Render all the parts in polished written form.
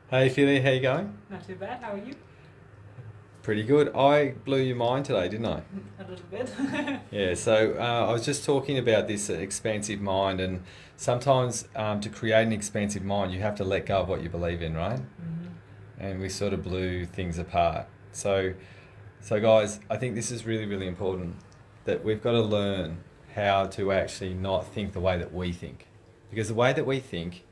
Hey Philly, how you going? Not too bad. How are you? Pretty good. I blew your mind today, didn't I? A little bit. Yeah, so I was just talking about this expansive mind, and sometimes to create an expansive mind, you have to let go of what you believe in, right? Mhm. And we sort of blew things apart. So guys, I think this is really, really important that we've got to learn how to actually not think the way that we think. Because the way that we think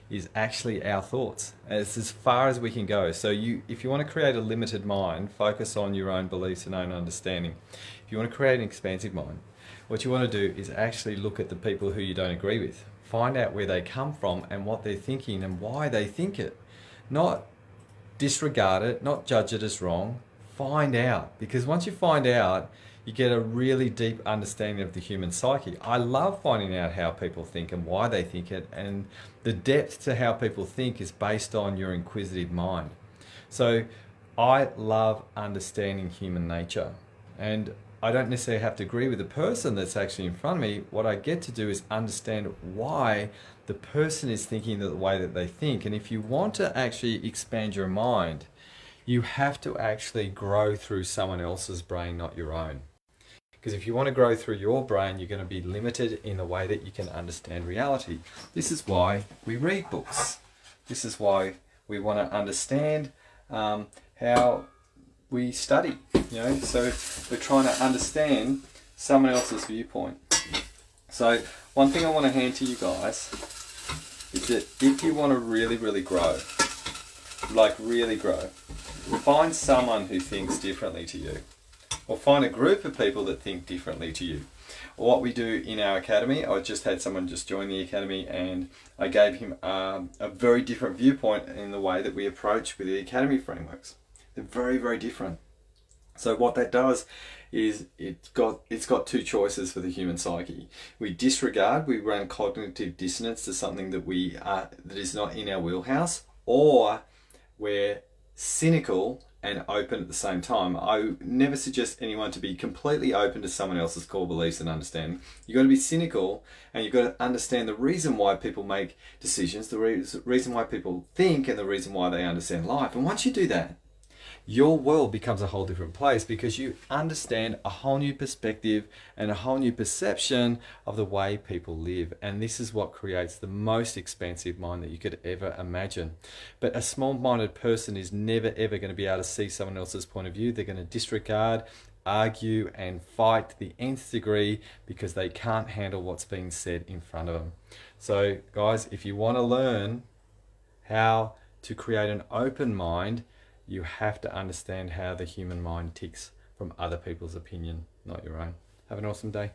is actually our thoughts. And it's as far as we can go. So if you want to create a limited mind, focus on your own beliefs and own understanding. If you want to create an expansive mind, what you want to do is actually look at the people who you don't agree with. Find out where they come from and what they're thinking and why they think it. Not disregard it, not judge it as wrong. Find out, because once you find out, you get a really deep understanding of the human psyche. I love finding out how people think and why they think it, and the depth to how people think is based on your inquisitive mind. So I love understanding human nature, and I don't necessarily have to agree with the person that's actually in front of me. What I get to do is understand why the person is thinking the way that they think. And if you want to actually expand your mind, you have to actually grow through someone else's brain, not your own. Because if you want to grow through your brain, you're going to be limited in the way that you can understand reality. This is why we read books. This is why we want to understand how we study. So we're trying to understand someone else's viewpoint. So one thing I want to hand to you guys is that if you want to really, really grow, like really grow, find someone who thinks differently to you, or find a group of people that think differently to you. What we do in our academy, I just had someone just join the academy, and I gave him a very different viewpoint in the way that we approach with the academy frameworks. They're very, very different. So what that does is it's got two choices for the human psyche. We disregard, we run cognitive dissonance to something that is not in our wheelhouse, or we're cynical and open at the same time. I never suggest anyone to be completely open to someone else's core beliefs and understanding. You've got to be cynical, and you've got to understand the reason why people make decisions, the reason why people think, and the reason why they understand life. And once you do that, your world becomes a whole different place, because you understand a whole new perspective and a whole new perception of the way people live. And this is what creates the most expansive mind that you could ever imagine. But a small-minded person is never ever going to be able to see someone else's point of view. They're going to disregard, argue, and fight to the nth degree, because they can't handle what's being said in front of them. So guys, if you want to learn how to create an open mind, you have to understand how the human mind ticks from other people's opinion, not your own. Have an awesome day.